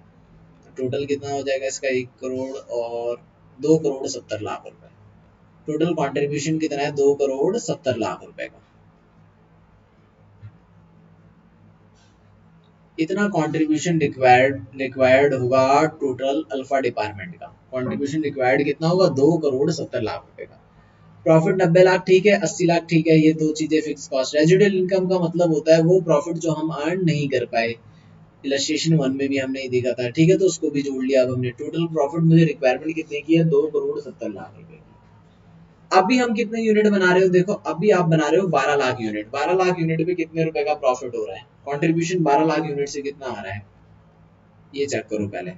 A: टोटल कितना हो जाएगा इसका, 1 करोड़ और 2,70,00,000 रुपए। टोटल कंट्रीब्यूशन कितना है, 2,70,00,000 रुपए का। इतना कंट्रीब्यूशन रिक्वायर्ड होगा टोटल अल्फा डिपार्टमेंट का। कंट्रीब्यूशन रिक्वायर्ड कितना होगा, 2,70,00,000 रुपए का। प्रॉफिट 90 लाख ठीक है, 80 लाख ठीक है, ये दो चीजें फिक्स कॉस्ट। रेजिडुअल इनकम का मतलब होता है वो प्रॉफिट जो हम अर्न नहीं कर पाए, इलस्ट्रेशन 1 में भी हमने ये देखा था। ठीक है, तो उसको भी जोड़ लिया अब हमने। टोटल प्रॉफिट मुझे रिक्वायरमेंट कितने की है, 2,70,00,000 रुपए की। अभी हम कितने यूनिट बना रहे हो, देखो अभी आप बना रहे हो 12 लाख यूनिट। 12 लाख यूनिट पे कितने रुपए का प्रॉफिट हो रहा है, कंट्रीब्यूशन 12 लाख यूनिट से कितना आ रहा है, ये चेक करो पहले।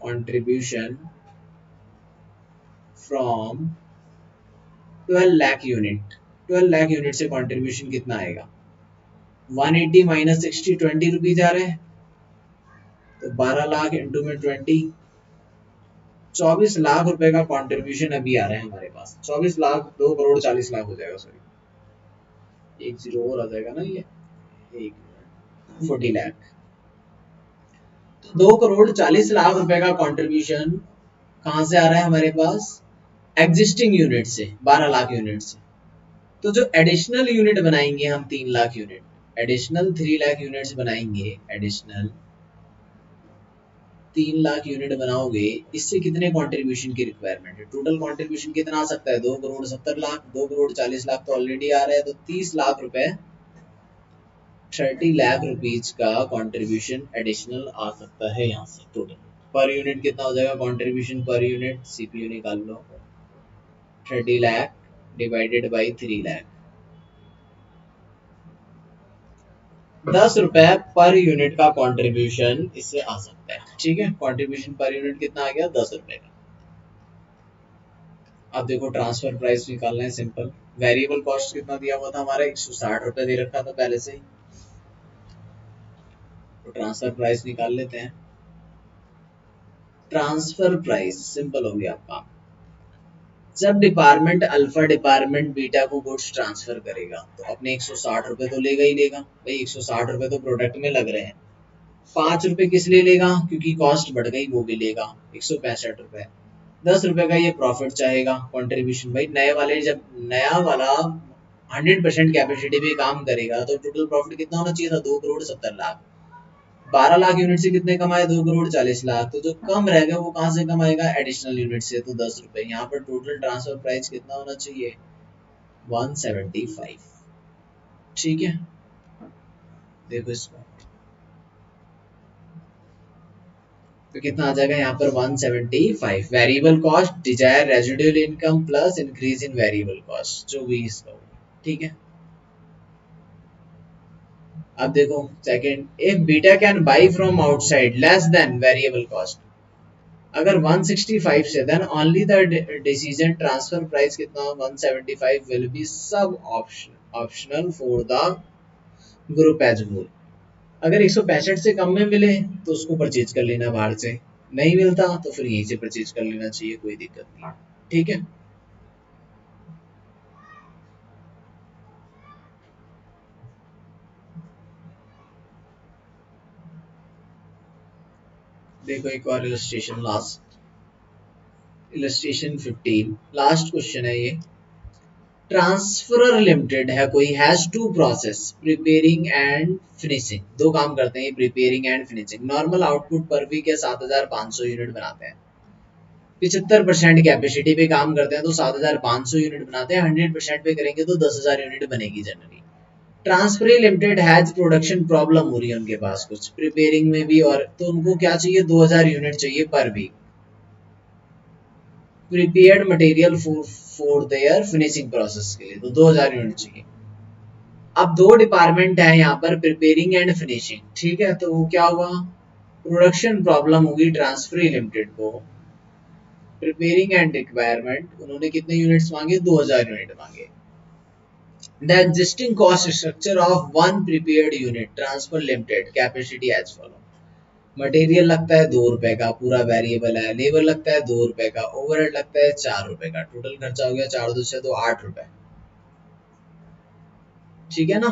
A: Contribution from 12 lakh unit, 12 lakh unit से कंट्रीब्यूशन कितना आएगा, 180 माइनस 60, 20 रुपीज आ रहे हैं। तो 12 लाख इंटू में 20, 24 लाख रुपए का कंट्रीब्यूशन अभी आ रहा है हमारे पास। 24 लाख, 2,40,00,000 हो जाएगा, सॉरी एक जीरो और आ जाएगा ना ये, एक 40 लाख। 2,40,00,000 रुपए का कंट्रीब्यूशन कहां से आ रहा है हमारे पास, एग्जिस्टिंग यूनिट से, 12 लाख यूनिट से। तो जो एडिशनल यूनिट बनाएंगे हम 3 lakh unit, additional 3 lakh units बनाएंगे, एडिशनल 3 लाख यूनिट बनाओगे, इससे कितने कंट्रीब्यूशन की रिक्वायरमेंट है, टोटल कंट्रीब्यूशन कितना आ सकता है, 2,70,00,000, 2,40,00,000 तो ऑलरेडी आ रहा है, तो 30 लाख रुपए, 30 लाख रुपीज का कंट्रीब्यूशन एडिशनल आ सकता है यहाँ से टोटल। पर यूनिट कितना हो जाएगा कंट्रीब्यूशन, पर यूनिट सीपीयू निकाल लो, 30 लाख डिवाइडेड बाई 3 लाख, 10 रुपए पर यूनिट का कंट्रीब्यूशन इससे आ सकता है। ठीक है, कंट्रीब्यूशन पर यूनिट कितना आ गया, 10 रुपए का। अब देखो ट्रांसफर प्राइस निकालना है, सिंपल। वेरिएबल कॉस्ट कितना दिया हुआ था हमारा, 160 रुपए दे रखा था पहले से ही, तो ट्रांसफर प्राइस निकाल लेते हैं। ट्रांसफर प्राइस सिंपल हो गया आपका। जब डिपार्टमेंट अल्फा डिपार्टमेंट बीटा को गुड्स ट्रांसफर करेगा तो अपने 160 रुपए तो लेगा ही लेगा भाई, 160 रुपए तो प्रोडक्ट में लग रहे हैं। 5 रुपए किस लिए लेगा, क्योंकि कॉस्ट बढ़ गई, वो भी लेगा 165 रुपए। 10 रुपए का ये प्रॉफिट चाहेगा कंट्रीब्यूशन भाई, नए वाले जब नया वाला 100% कैपेसिटी पे काम करेगा तो टोटल प्रॉफिट कितना होना चाहिए था, 2 करोड़ 70 लाख। 12 लाख यूनिट से कितने कमाए, 2 करोड़ 40 लाख। तो जो कम रहेगा वो कहाँ से कमाएगा, एडिशनल यूनिट से, तो 10 रुपए। यहाँ पर टोटल ट्रांसफर प्राइस कितना होना चाहिए, 175। ठीक है, देखो इसको, तो कितना आ जाएगा यहाँ पर 175। Variable cost desire residual income plus increase in variable cost, जो भी इसका होगा। ठीक है, अब देखो second, if beta can buy from outside less than variable cost, अगर 165 से, then only the decision transfer price कितना हो, 175 will be sub optional for the group as whole. अगर 165 से कम में मिले तो उसको परचेज कर लेना बाहर से, नहीं मिलता तो फिर यहीं से परचेज कर लेना चाहिए, कोई दिक्कत नहीं। ठीक है, देखो एक और illustration, last illustration 15, last question है ये। ट्रांसफरर लिमिटेड है कोई, has two process preparing and finishing, दो काम करते हैं preparing and finishing. Normal output per week के 7500 यूनिट बनाते हैं, 75% कैपेसिटी पे काम करते हैं तो 7500 यूनिट बनाते हैं, 100% पे करेंगे तो 10,000 यूनिट बनेगी generally. Transferee limited has production problem हो रही है उनके पास कुछ प्रिपेयरिंग में भी, और तो उनको क्या चाहिए, 2000 यूनिट चाहिए per week prepared material for their finishing process के लिए, तो 2000 यूनिट चाहिए। अब दो डिपार्टमेंट है यहाँ पर, प्रिपेयरिंग एंड फिनिशिंग। ठीक है, तो क्या हुआ, प्रोडक्शन प्रॉब्लम होगी ट्रांसफरी लिमिटेड को, प्रिपेयरिंग एंड रिक्वायरमेंट, उन्होंने कितने यूनिट्स मांगे, 2000 यूनिट मांगे। The existing cost structure of one prepared unit transfer limited capacity as follow. Material लगता है 2 रुपए का, पूरा वेरिएबल है, लेबर लगता है 2 रुपए का, ओवरहेड लगता है 4 रुपए का, टोटल खर्चा हो गया 4 2 तो 8 रुपए। ठीक है ना,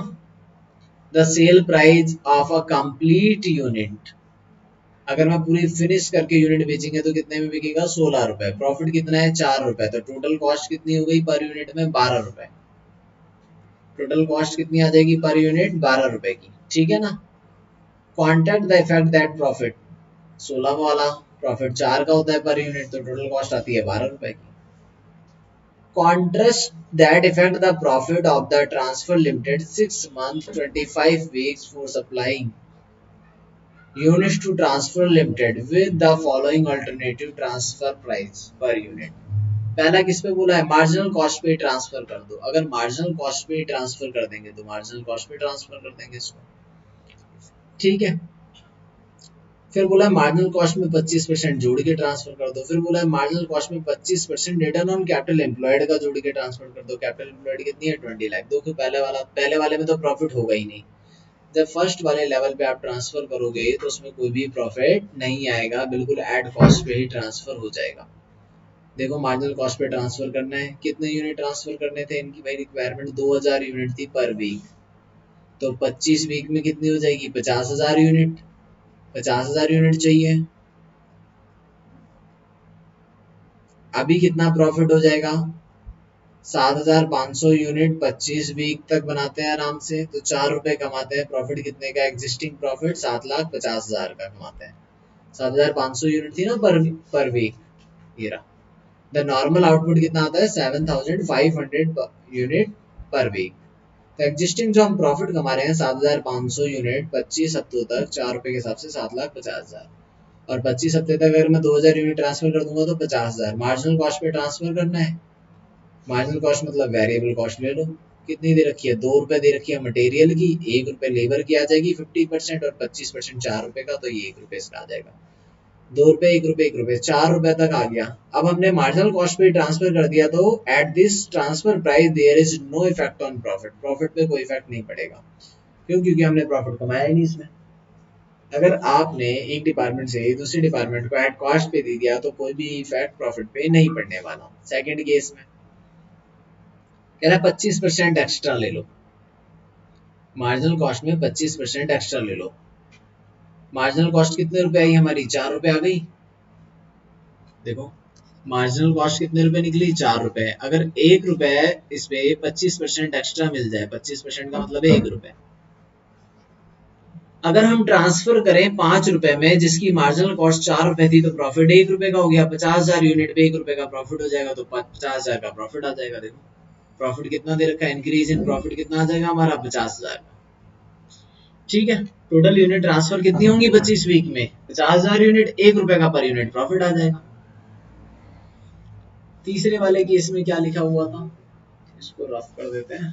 A: the sale price of a complete unit, अगर मैं पूरी फिनिश करके यूनिट बेचेंगे तो कितने में बिकेगा, 16 रुपए। प्रॉफिट कितना है, 4 रुपए, तो टोटल कॉस्ट कितनी हो गई पर यूनिट में, 12 रुपए। टोटल कॉस्ट कितनी आ जाएगी पर यूनिट, 12 रुपए की। ठीक है ना, contact the effect that profit, 16 वाला प्रॉफिट 4 का होता है पर यूनिट, तो टोटल कॉस्ट आती है 12 रुपए की। Contrast that affect the profit of the transfer limited 6 months 25 weeks for supplying units to transfer limited with the following alternative transfer price per unit। पहला किस पे बोला है, मार्जिनल कॉस्ट पे ट्रांसफर कर दो। अगर मार्जिनल कॉस्ट पे ट्रांसफर कर देंगे तो मार्जिनल कॉस्ट पे ट्रांसफर कर देंगे इसको। ठीक है, फिर बोला मार्जिनल कॉस्ट में 25% जोड़ के ट्रांसफर कर दो। फिर बोला मार्जिनल कॉस्ट में 25% रिटर्न ऑन कैपिटल एम्प्लॉयड का जोड़ के ट्रांसफर कर दो। कैपिटल एम्प्लॉयड कितनी है, 20 लाख। देखो पहले वाले में तो प्रॉफिट होगा ही नहीं। जब फर्स्ट वाले लेवल पे आप ट्रांसफर करोगे तो उसमें कोई भी प्रॉफिट नहीं आएगा, बिल्कुल एड कॉस्ट पे ही ट्रांसफर हो जाएगा। देखो मार्जिनल कॉस्ट पे ट्रांसफर करना है, कितने यूनिट ट्रांसफर करने थे, इनकी भाई रिक्वायरमेंट 2000 यूनिट थी पर वीक, तो 25 वीक में कितनी हो जाएगी, 50,000 यूनिट। 50,000 यूनिट चाहिए, अभी कितना प्रॉफिट हो जाएगा, 7,500 यूनिट 25 वीक तक बनाते हैं आराम से, तो 4 रुपए कमाते हैं। प्रॉफिट कितने का, एग्जिस्टिंग प्रॉफिट 7,50,000 का कमाते हैं। 7,500 यूनिट थी ना पर वीक, ये रहा। द नॉर्मल आउटपुट कितना आता है, 7,500 यूनिट पर वीक। तो एग्जिस्टिंग जो हम प्रॉफिट कमा रहे हैं 7,500 यूनिट 25 हफ्तों तक, 4 रुपए के हिसाब से 7,50,000, और 25 हफ्ते तक अगर मैं 2,000 यूनिट ट्रांसफर कर दूंगा तो 50,000। मार्जिनल कॉस्ट पे ट्रांसफर करना है, मार्जिनल कॉस्ट मतलब वेरिएबल कॉस्ट ले लो। कितनी दे रखी है, 2 रुपए दे रखी है मटेरियल की, 1 रुपए लेबर की आ जाएगी 50%, और 25% 4 रुपए का, तो ये 1 रुपए इसका आ जाएगा। 2 रुपए 1 रुपए 1 रुपए, 4 रुपए तक आ गया। अब हमने मार्जिनल कॉस्ट पे ट्रांसफर कर दिया, तो at this transfer price there is no effect on profit, profit पे कोई इफेक्ट नहीं पड़ेगा। क्यों, क्योंकि हमने प्रॉफिट कमाया ही नहीं इसमें। अगर आपने एक डिपार्टमेंट से दूसरे डिपार्टमेंट को एट कॉस्ट पे दे दिया तो कोई भी इफेक्ट प्रॉफिट पे नहीं पड़ने वाला। सेकंड केस में कह रहा है 25% एक्स्ट्रा ले लो, मार्जिनल कॉस्ट में 25% एक्स्ट्रा ले लो। मार्जिनल कॉस्ट कितने रुपए आई हमारी, 4 रुपए आ गई। देखो मार्जिनल कॉस्ट कितने रुपए निकली, 4 रुपए। अगर 1 रुपए इस पे 25% एक्स्ट्रा मिल जाए, 25% का मतलब 1 रुपए, अगर हम ट्रांसफर करें 5 रुपए में जिसकी मार्जिनल कॉस्ट 4 रुपए थी, तो प्रॉफिट 1 रुपए का हो गया। 50,000 यूनिट पे 1 रुपए का प्रॉफिट हो जाएगा, तो 50,000 का प्रॉफिट आ जाएगा। देखो प्रॉफिट कितना दे रखा है, इंक्रीज इन प्रॉफिट कितना आ जाएगा हमारा, 50,000 का। ठीक है, टोटल यूनिट ट्रांसफर कितनी होंगी 25 वीक में, 50,000 यूनिट, 1 रुपए का पर यूनिट प्रॉफिट आ जाएगा। तीसरे वाले केस में क्या लिखा हुआ था, इसको रफ कर देते हैं।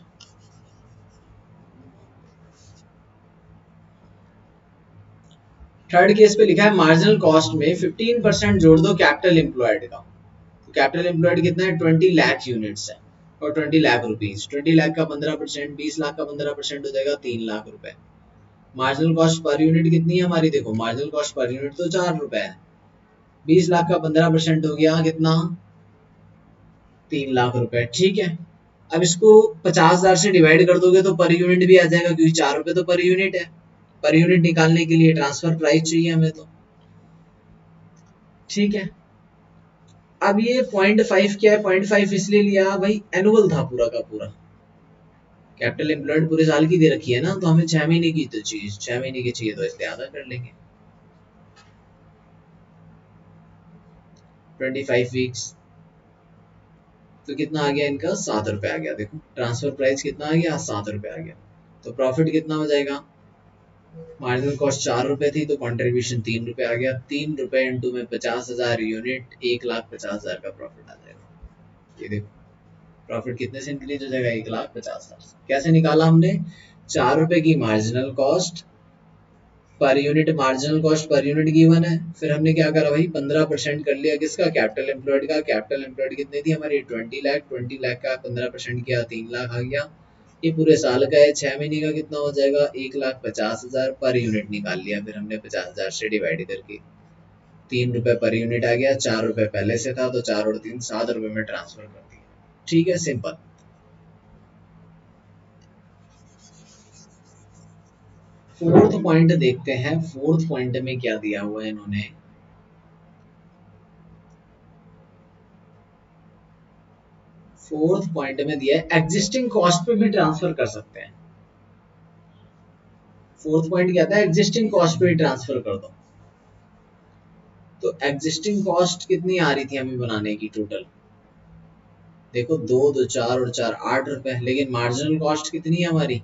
A: थर्ड केस पे लिखा है मार्जिनल कॉस्ट में 15% जोड़ दो कैपिटल एम्प्लॉयड का। तो कैपिटल एम्प्लॉयड कितना है, 20 लाख यूनिट्स है और 20 लाख रुपीज। 20 लाख का 15%, 20 लाख का 15% हो जाएगा 3 लाख रुपए। मार्जिनल कॉस्ट पर यूनिट कितनी है हमारी, देखो मार्जिनल कॉस्ट पर यूनिट तो 4 रुपए है। 20 लाख का 15% हो गया कितना, 3 लाख रुपए। ठीक है, अब इसको 50,000 से डिवाइड कर दोगे तो पर यूनिट भी आ जाएगा, क्योंकि 4 रुपए तो पर यूनिट है। पर यूनिट निकालने के लिए ट्रांसफर प्राइस चाहिए हमें तो। ठीक है, अब ये 0.5 क्या है, 0.5 इसलिए लिया भाई एनुअल था पूरा का पूरा। कैपिटल एम्प्लॉयड पूरे साल की दे रखी है ना, तो हमें 6 महीने की तो चीज 6 महीने की चाहिए, तो इसलिए आधा कर लेंगे 25 वीक्स। तो कितना आ गया इनका, 7 रुपए आ गया। देखो ट्रांसफर प्राइस कितना आ गया, 7 रुपए आ गया। तो प्रॉफिट कितना हो जाएगा, मार्जिनल कॉस्ट 4 रुपए थी तो कंट्रीब्यूशन 3 रुपए आ गया। 3 रुपए इंटू में 50,000 यूनिट, 1,50,000 का प्रॉफिट आ जाएगा। ये देखो प्रॉफिट कितने से इंक्रीज हो जाएगा, 1,50,000। कैसे निकाला हमने, 4 रुपए की marginal cost per unit, marginal cost per unit given है। फिर हमने क्या करा भाई, 15% कर लिया किसका, कैपिटल एम्प्लॉयड का। कैपिटल एम्प्लॉयड कितनी थी हमारी, 20 लाख। 20 लाख का 15% किया, 3 लाख आ गया। ये पूरे साल का है, 6 महीने का कितना हो जाएगा, 1,50,000 पर यूनिट निकाल लिया। फिर हमने 50,000 से डिवाइड करके 3 रुपए पर यूनिट आ गया। 4 रुपए पहले से था तो 4 और 3 7 रुपए में ट्रांसफर कर दिया। ठीक है, सिंपल। फोर्थ पॉइंट देखते हैं, फोर्थ पॉइंट में क्या दिया हुआ है इन्होंने। फोर्थ पॉइंट में दिया है एग्जिस्टिंग कॉस्ट पे भी ट्रांसफर कर सकते हैं। फोर्थ पॉइंट क्या था, एग्जिस्टिंग कॉस्ट पे ट्रांसफर कर दो। तो एग्जिस्टिंग कॉस्ट कितनी आ रही थी हमें बनाने की टोटल, देखो 2 2 4 और 4 8 रुपए। लेकिन मार्जिनल कॉस्ट कितनी है हमारी,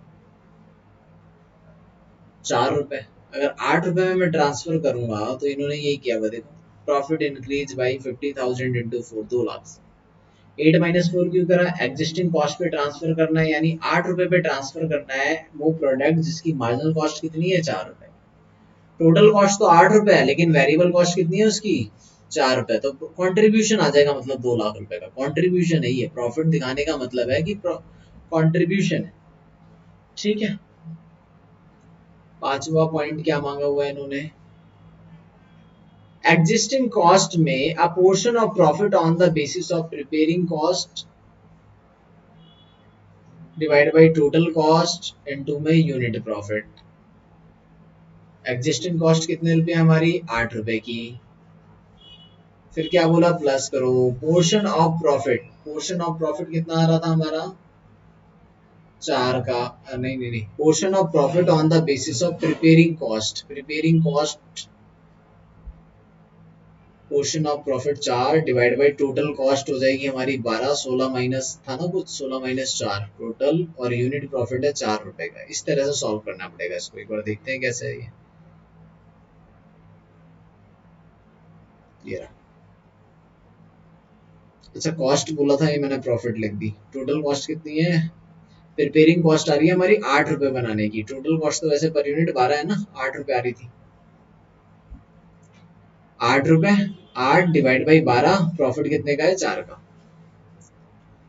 A: 4 रुपए। अगर 8 रुपए में मैं ट्रांसफर करूंगा तो इन्होंने ये किया हुआ, देखो profit increase by 50,000 into 4, 2 lakh. 8 - 4 क्यों करा, एग्जिस्टिंग कॉस्ट पे ट्रांसफर करना है, यानी 8 रुपए पे ट्रांसफर करना है वो प्रोडक्ट जिसकी मार्जिनल कॉस्ट कितनी है, 4 रुपए। टोटल कॉस्ट तो 8 रुपए है, लेकिन वेरिएबल कॉस्ट कितनी है उसकी, 4 रुपए। तो कंट्रीब्यूशन आ जाएगा, मतलब 2 लाख रुपए का कंट्रीब्यूशन है। ये प्रॉफिट दिखाने का मतलब है कि कंट्रीब्यूशन है। ठीक है, पांचवा पॉइंट क्या मांगा हुआ है इन्होंने, एग्जिस्टिंग कॉस्ट में अ portion of profit on the basis of preparing cost divide by total cost into में यूनिट प्रॉफिट। एग्जिस्टिंग कॉस्ट कितने रुपए हमारी, 8 रुपए की। फिर क्या बोला, प्लस करो portion of profit. Portion of profit कितना आ रहा था हमारा, 4 का। नहीं नहीं नहीं, portion of profit on the basis of preparing cost. Preparing cost, portion of profit 4 divide by total cost हो जाएगी हमारी 12। 16 माइनस था ना कुछ, 16 - 4 टोटल, और यूनिट प्रॉफिट है 4 रुपए का। इस तरह से सॉल्व करना पड़ेगा इसको, एक बार देखते हैं कैसे है ये रहा। अच्छा कॉस्ट बोला था, ये मैंने प्रॉफिट लिख दी। टोटल कॉस्ट कितनी है, प्रिपेयरिंग कॉस्ट आ रही है हमारी 8 रुपए बनाने की। टोटल कॉस्ट तो वैसे पर यूनिट 12 है ना, 8 रुपए आ रही थी। 8 रुपए, 8 डिवाइड बाई 12, प्रॉफिट कितने का है, 4 का।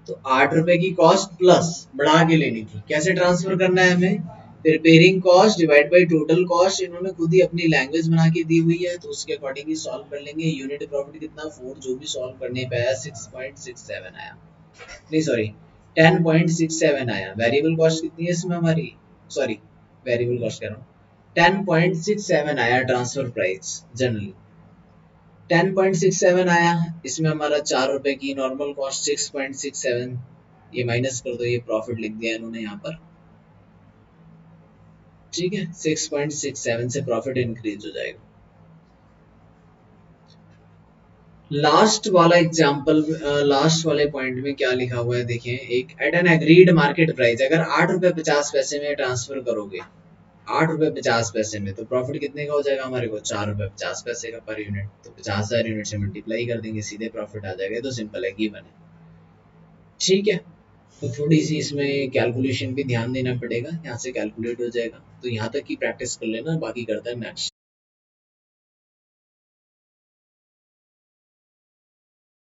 A: तो 8 रुपए की कॉस्ट प्लस बढ़ा के लेनी थी। कैसे ट्रांसफर करना है हमें, preparing cost divide by total cost. इन्होंने खुद ही अपनी लैंग्वेज बना के दी हुई है, तो उसके अकॉर्डिंग ही सॉल्व कर लेंगे। यूनिट प्रॉफिट कितना, 4, जो भी सॉल्व करने पे आया 6.67 आया, नहीं सॉरी 10.67 आया। वेरिएबल कॉस्ट कितनी है इसमें हमारी, सॉरी वेरिएबल कॉस्ट कह रहा हूँ, 10.67 आया ट्रांसफर प्राइस जनरली। 10.67 आया, इसमें हमारा 4 रुपए की नॉर्मल कॉस्ट 6.67, ये माइनस कर दो, ये प्रॉफिट लिख दिया इन्होंने यहाँ पर। ठीक है, 6.67 से प्रॉफिट इंक्रीज हो जाएगा। लास्ट वाला एग्जांपल, लास्ट वाले पॉइंट में क्या लिखा हुआ है देखें, एक at an agreed market price, अगर 8 रुपए 50 पैसे में ट्रांसफर करोगे, 8 रुपए 50 पैसे में, तो प्रॉफिट कितने का हो जाएगा हमारे को, 4 रुपए 50 पैसे का पर यूनिट। तो 50,000 यूनिट से मल्टीप्लाई कर देंगे, सीधे प्रॉफिट आ जाएगा। तो सिंपल है, गिवन है। ठीक है, तो थोड़ी सी इसमें कैलकुलेशन भी ध्यान देना पड़ेगा, यहाँ से कैलकुलेट हो जाएगा। तो यहाँ तक की प्रैक्टिस कर लेना, बाकी करते हैं नेक्स्ट।